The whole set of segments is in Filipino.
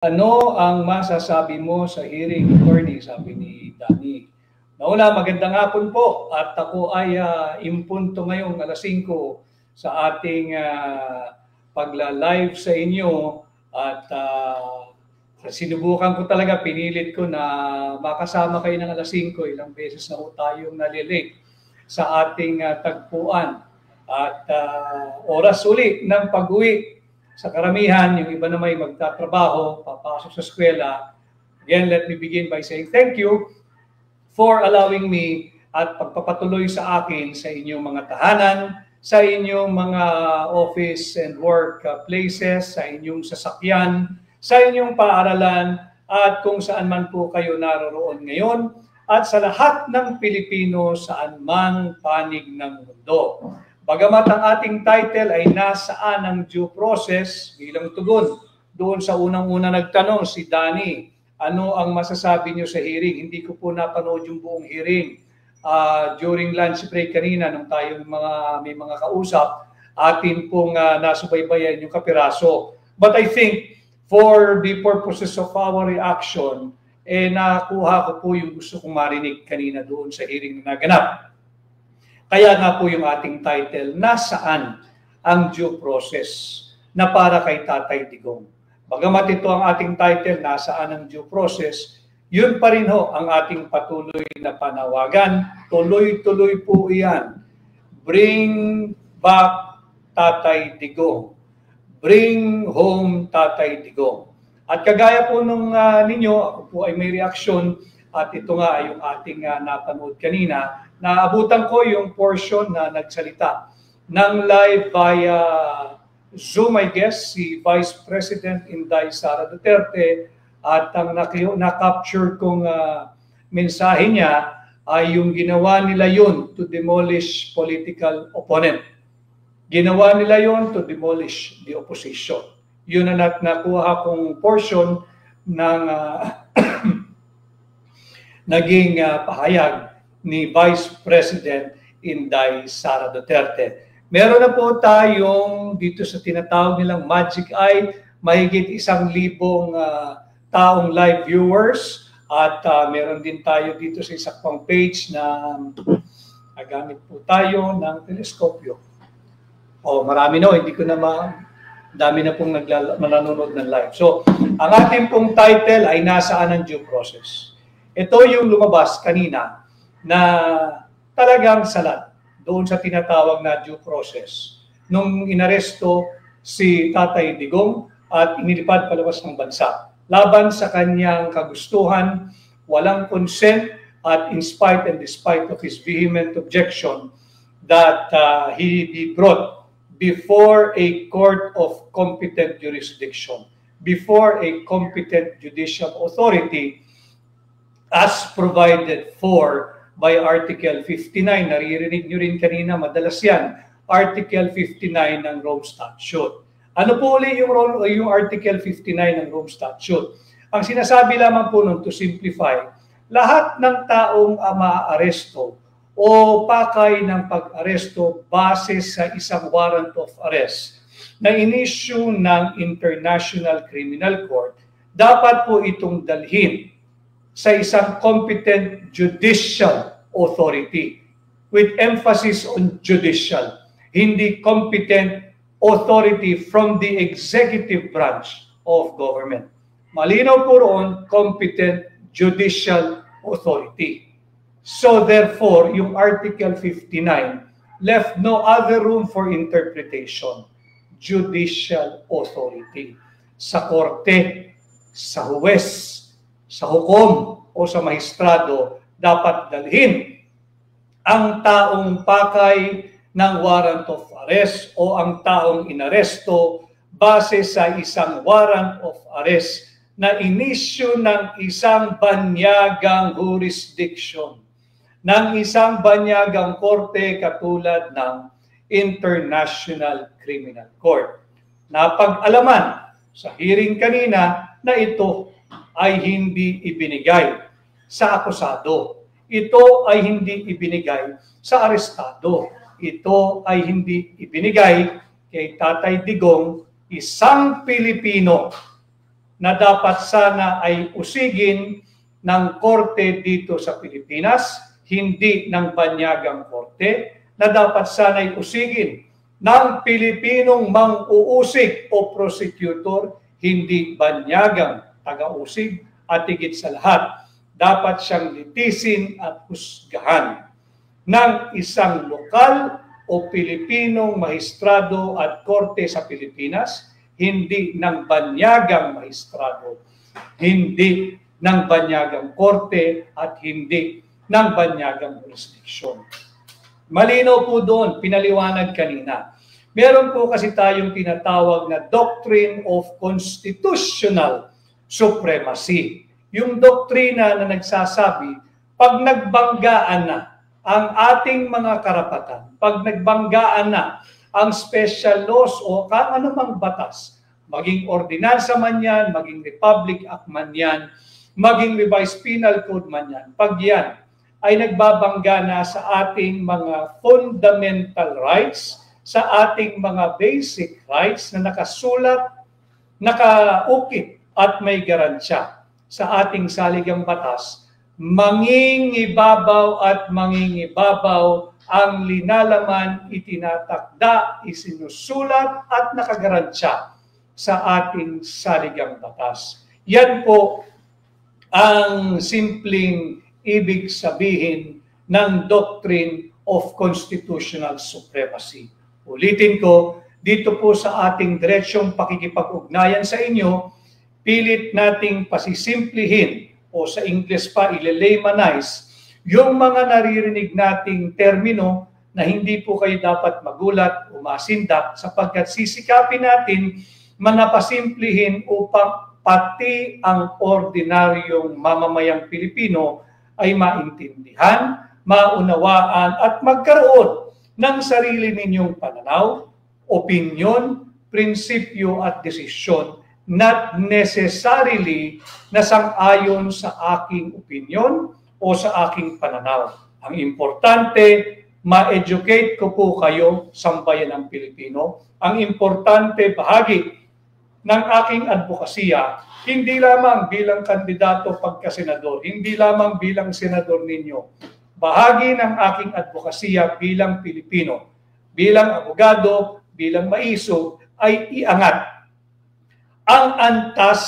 Ano ang masasabi mo sa hearing, attorney? Sabi ni Danny. Nauna, magandang hapon po. At ako ay impunto ngayong alas 5 sa ating pagla-live sa inyo. At sinubukan ko talaga, pinilit ko na makasama kayo ng alas 5. Ilang beses na po tayong nalilate sa ating tagpuan. At oras uli ng pag-uwi. Sa karamihan, yung iba na may magtatrabaho, papasok sa eskwela. Again, let me begin by saying thank you for allowing me at pagpapatuloy sa akin sa inyong mga tahanan, sa inyong mga office and work places, sa inyong sasakyan, sa inyong paaralan, at kung saan man po kayo naroroon ngayon, at sa lahat ng Pilipino saan man panig ng mundo. Bagamat ang ating title ay nasaan ang due process, bilang tugon doon sa unang-una nagtanong si Danny, ano ang masasabi niyo sa hearing? Hindi ko po napanood yung buong hearing. During lunch break kanina, nung tayong may mga kausap, atin pong nasubaybayan yung kapiraso. But I think for the purposes of our reaction, nakuha ko po yung gusto kong marinig kanina doon sa hearing na naganap. Kaya nga po yung ating title, nasaan ang due process na para kay Tatay Digong. Bagamat ito ang ating title, nasaan ang due process, yun pa rin ho ang ating patuloy na panawagan. Tuloy-tuloy po iyan. Bring back Tatay Digong. Bring home Tatay Digong. At kagaya po nung ninyo, ako po ay may reaksyon at ito nga ay yung ating napanood kanina. Naabutan ko yung portion na nagsalita ng live via Zoom, I guess, si Vice President Inday Sara Duterte, at ang na-capture kong mensahe niya ay yung ginawa nila yun to demolish political opponent. Ginawa nila yun to demolish the opposition. Yun ang nakuha kong portion ng naging pahayag ni Vice President Inday Sara Duterte. Meron na po tayong dito sa tinatawag nilang Magic Eye, mahigit 1,000 taong live viewers, at meron din tayo dito sa isang pang page na nagamit po tayo ng teleskopyo. Marami na, hindi ko na dami na pong nanonood ng live. So, ang ating pong title ay nasaan ang due process. Ito yung lumabas kanina na talagang salat doon sa tinatawag na due process. Nung inaresto si Tatay Digong at inilipad palabas ng bansa, laban sa kanyang kagustuhan, walang consent, at in spite and despite of his vehement objection that he be brought before a court of competent jurisdiction, before a competent judicial authority, as provided for by Article 59. Naririnig nyo rin kanina, madalas yan, Article 59 ng Rome Statute. Ano po ulit yung Article 59 ng Rome Statute? Ang sinasabi lamang po nun, to simplify, lahat ng taong maaaresto o pakay ng pag-aresto base sa isang warrant of arrest na in-issue ng International Criminal Court, dapat po itong dalhin sa isang competent judicial authority, with emphasis on judicial, hindi competent authority from the executive branch of government. Malinaw po roon, competent judicial authority. So therefore, yung Article 59 left no other room for interpretation. Judicial authority. Sa korte, sa huwes, sa hukom o sa maestrado, dapat dalhin ang taong pakay ng warrant of arrest o ang taong inaresto base sa isang warrant of arrest na inisyu ng isang banyagang jurisdiction, ng isang banyagang korte katulad ng International Criminal Court. Napag-alaman sa hearing kanina na ito ay hindi ibinigay sa akusado. Ito ay hindi ibinigay sa arestado. Ito ay hindi ibinigay kay Tatay Digong, isang Pilipino na dapat sana ay usigin ng korte dito sa Pilipinas, hindi ng banyagang korte, na dapat sana ay usigin ng Pilipinong mang-uusig o prosecutor, hindi banyagang taga-usig, at higit sa lahat, dapat siyang litisin at husgahan ng isang lokal o Pilipinong mahistrado at korte sa Pilipinas, hindi ng banyagang mahistrado, hindi ng banyagang korte, at hindi ng banyagang jurisdiksyon. Malinaw po doon, pinaliwanag kanina. Meron po kasi tayong tinatawag na Doctrine of Constitutional Supremacy. Yung doktrina na nagsasabi, pag nagbanggaan na ang ating mga karapatan, pag nagbanggaan na ang special laws o kung anumang batas, maging ordinansa man yan, maging Republic Act man yan, maging Revised Penal Code man yan, pag yan ay nagbabangga na sa ating mga fundamental rights, sa ating mga basic rights na nakasulat, nakaukit at may garansya sa ating saligang batas, mangingibabaw at mangingibabaw ang linalaman, itinatakda, isinusulat at nakagaransya sa ating saligang batas. Yan po ang simpleng ibig sabihin ng Doctrine of Constitutional Supremacy. Ulitin ko, dito po sa ating diretsyong pakikipag-ugnayan sa inyo, pilit nating pasisimplihin o sa English pa ile-laymanize yung mga naririnig nating termino na hindi po kayo dapat magulat o masindak, sapagkat sisikapin natin manapasimplihin upang pati ang ordinaryong mamamayang Pilipino ay maintindihan, maunawaan at magkaroon ng sarili ninyong pananaw, opinyon, prinsipyo at desisyon, not necessarily na sang-ayon sa aking opinyon o sa aking pananaw. Ang importante, ma-educate ko po kayo, sambayanang Pilipino. Ang importante, bahagi ng aking advokasya, hindi lamang bilang kandidato pagka-senador, hindi lamang bilang senador ninyo, bahagi ng aking advokasya bilang Pilipino, bilang abogado, bilang maiso, ay iangat ang antas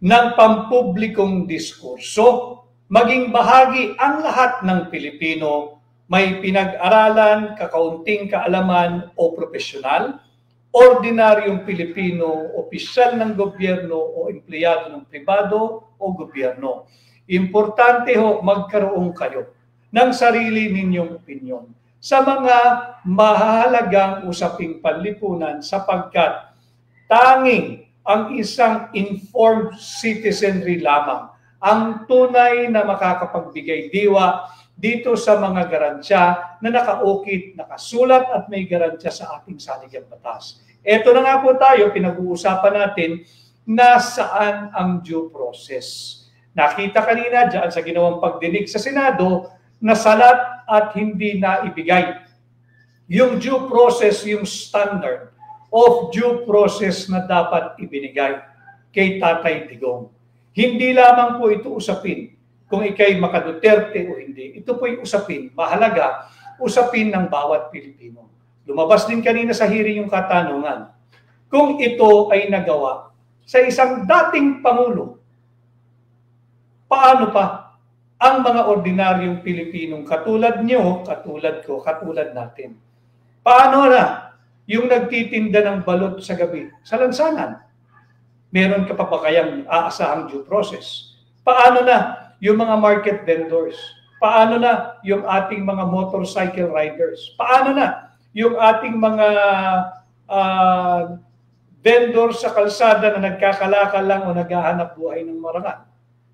ng pampublikong diskurso, maging bahagi ang lahat ng Pilipino, may pinag-aralan, kakaunting kaalaman o profesional, ordinaryong Pilipino, opisyal ng gobyerno o empleyado ng pribado o gobyerno. Importante ho magkaroon kayo ng sarili ninyong opinyon sa mga mahalagang usaping panlipunan, sapagkat tanging ang isang informed citizenry lamang ang tunay na makakapagbigay diwa dito sa mga garansya na nakaukit, nakasulat at may garansya sa ating saligang batas. Ito na nga po tayo, pinag-uusapan natin nasaan ang due process. Nakita kanina dyan sa ginawang pagdinig sa Senado na salat at hindi na ibigay yung due process, yung standard of due process na dapat ibinigay kay Tatay Digong. Hindi lamang po ito usapin kung ikay makaduterte o hindi. Ito po yung usapin, mahalaga, usapin ng bawat Pilipino. Lumabas din kanina sa hearing yung katanungan, kung ito ay nagawa sa isang dating Pangulo, paano pa ang mga ordinaryong Pilipinong katulad nyo, katulad ko, katulad natin? Paano na yung nagtitinda ng balot sa gabi sa lansangan? Meron ka pa ba kayang aasahang due process? Paano na yung mga market vendors? Paano na yung ating mga motorcycle riders? Paano na yung ating mga vendor sa kalsada na nagkakalakal lang o naghahanap buhay ng marangal?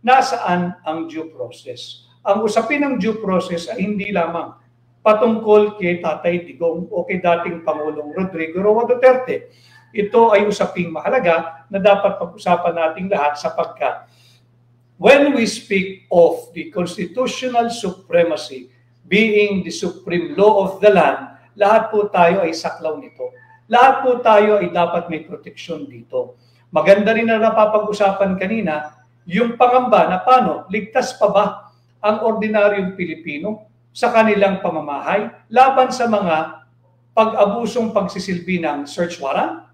Nasaan ang due process? Ang usapin ng due process ay hindi lamang patungkol kay Tatay Digong o kay dating Pangulong Rodrigo Roa Duterte. Ito ay usaping mahalaga na dapat pag-usapan nating lahat, sapagkat when we speak of the constitutional supremacy being the supreme law of the land, lahat po tayo ay saklaw nito. Lahat po tayo ay dapat may proteksyon dito. Maganda rin na napapag-usapan kanina, yung pangamba na paano, ligtas pa ba ang ordinaryong Pilipino sa kanilang pamamahay laban sa mga pag-abusong pagsisilbi ng search warrant,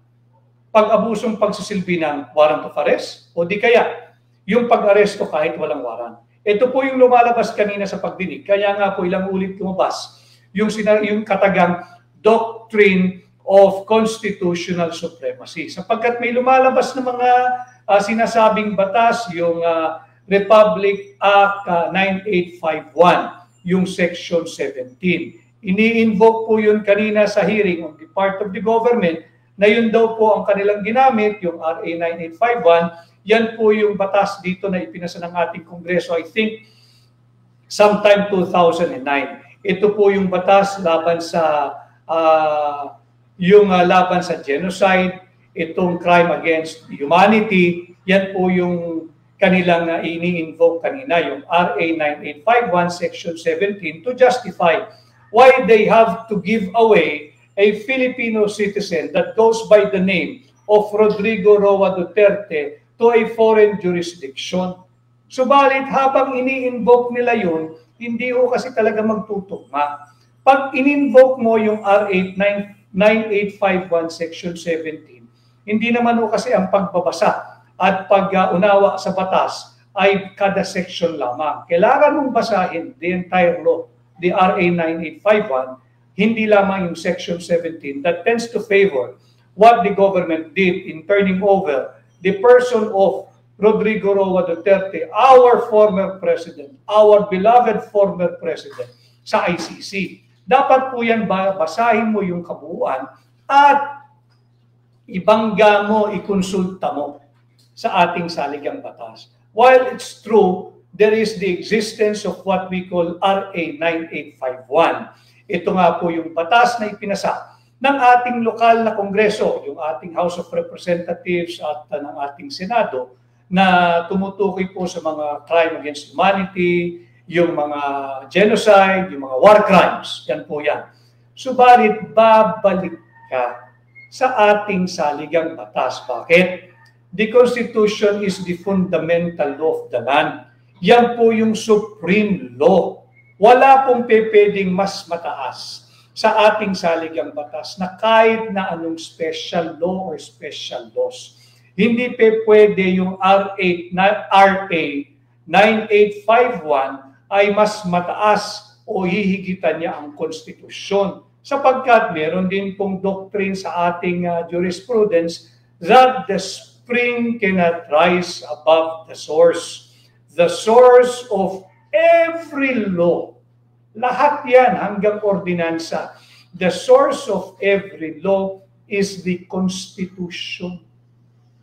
pag-abusong pagsisilbi ng warrant of arrest, o di kaya yung pag-aresto kahit walang warrant. Ito po yung lumalabas kanina sa pagdinig. Kaya nga po ilang ulit lumabas yung katagang doctrine of constitutional supremacy. Sapagkat may lumalabas na mga sinasabing batas, yung Republic Act 9851, yung Section 17. Ini-invoke po yun kanina sa hearing on the part of the government na yun daw po ang kanilang ginamit, yung RA 9851. Yan po yung batas dito na ipinasa ng ating Kongreso, I think, sometime 2009. Ito po yung batas laban sa laban sa genocide, itong crime against humanity. Yan po yung kanilang ini-invoke kanina, yung RA 9851 Section 17, to justify why they have to give away a Filipino citizen that goes by the name of Rodrigo Roa Duterte to a foreign jurisdiction. Subalit habang ini-invoke nila yun, hindi ho kasi talaga magtutugma. Pag in-invoke mo yung RA 9851 Section 17, hindi naman ho kasi ang pagbabasa at pag-unawa sa batas ay kada section lamang. Kailangan mong basahin the entire law, the RA 9851, hindi lamang yung Section 17 that tends to favor what the government did in turning over the person of Rodrigo Roa Duterte, our former president, our beloved former president, sa ICC. Dapat po yan basahin mo yung kabuuan at ibangga mo, ikonsulta mo sa ating saligang batas. While it's true, there is the existence of what we call RA 9851. Ito nga po yung batas na ipinasa ng ating lokal na kongreso, yung ating House of Representatives at ng ating Senado, na tumutukoy po sa mga crime against humanity, yung mga genocide, yung mga war crimes. Yan po yan. Subalit, babalik ka sa ating saligang batas. Bakit? The Constitution is the fundamental law of the land. Yan po yung supreme law. Wala pong pwedeng mas mataas sa ating saligang batas na kahit na anong special law or special laws. Hindi pwede yung RA 9851 ay mas mataas o hihigitan niya ang konstitusyon. Sapagkat meron din pong doctrine sa ating jurisprudence that the spring cannot rise above the source. The source of every law, lahat yan hanggang ordinansa, the source of every law is the Constitution.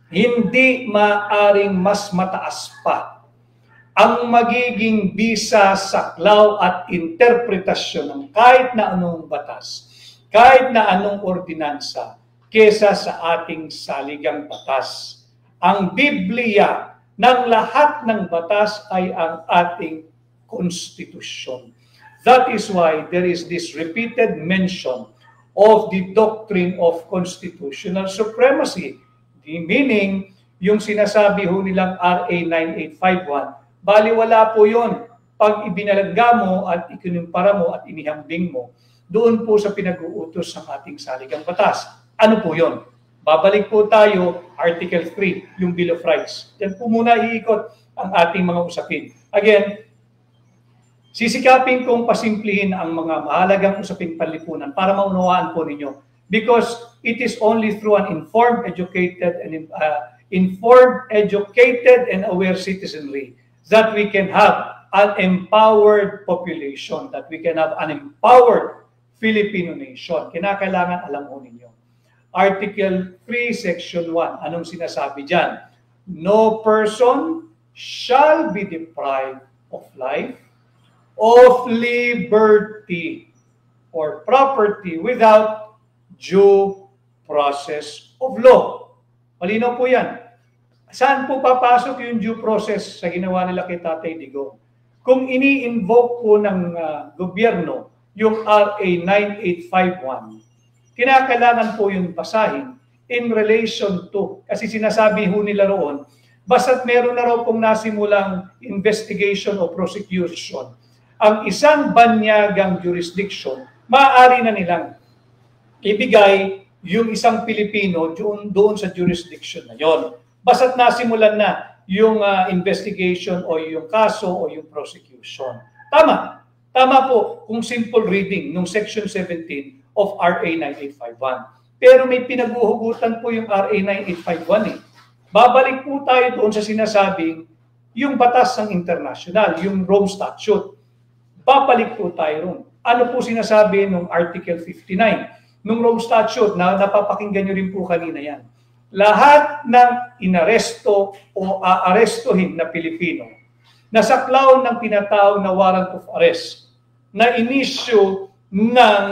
Hindi maaring mas mataas pa ang magiging bisa, saklaw at interpretasyon ng kahit na anong batas, kahit na anong ordinansa, kesa sa ating saligang batas. Ang Biblia ng lahat ng batas ay ang ating konstitusyon. That is why there is this repeated mention of the doctrine of constitutional supremacy. Meaning, yung sinasabi ho nilang RA 9851, baliwala po yun pag ibinalagga mo at ikinumpara mo at inihambing mo doon po sa pinag-uutos ng ating saligang batas. Ano po yun? Babalik po tayo, Article 3, yung Bill of Rights. Yan po muna iikot ang ating mga usapin. Again, sisikapin kong pasimplihin ang mga mahalagang usaping panlipunan para maunawaan po ninyo. Because it is only through an informed, educated, and aware citizenry that we can have an empowered population, that we can have an empowered Filipino nation. Kinakailangan alam mo ninyo. Article 3, Section 1. Anong sinasabi dyan? No person shall be deprived of life, of liberty, or property without due process of law. Malinaw po yan. Saan po papasok yung due process sa ginawa nila kay Tatay Digong? Kung ini-invoke po ng gobyerno yung RA 9851, kinakailangan po yung basahin in relation to, kasi sinasabi ho nila roon, basta't meron na raw pong nasimulang investigation o prosecution, ang isang banyagang jurisdiction, maaari na nilang ibigay yung isang Pilipino doon sa jurisdiction na yon. Basta't nasimulan na yung investigation o yung kaso o yung prosecution. Tama. Tama po kung simple reading nung Section 17 of RA 9851. Pero may pinaguhugutan po yung RA 9851 eh. Babalik po tayo doon sa sinasabing yung batas ng international, yung Rome Statute. Babalik po tayo doon. Ano po sinasabi nung Article 59? Nung Rome Statute, na napapakinggan nyo rin po kanina yan. Lahat ng inaresto o aarestohin na Pilipino na saklaw ng tinatawag na warrant of arrest na inisyu ng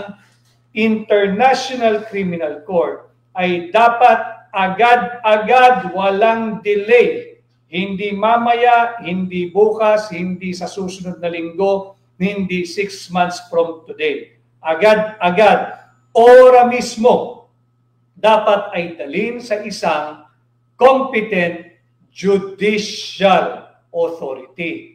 International Criminal Court ay dapat agad-agad, walang delay. Hindi mamaya, hindi bukas, hindi sa susunod na linggo, hindi 6 months from today. Agad-agad, ora mismo, dapat ay dalhin sa isang competent judicial authority.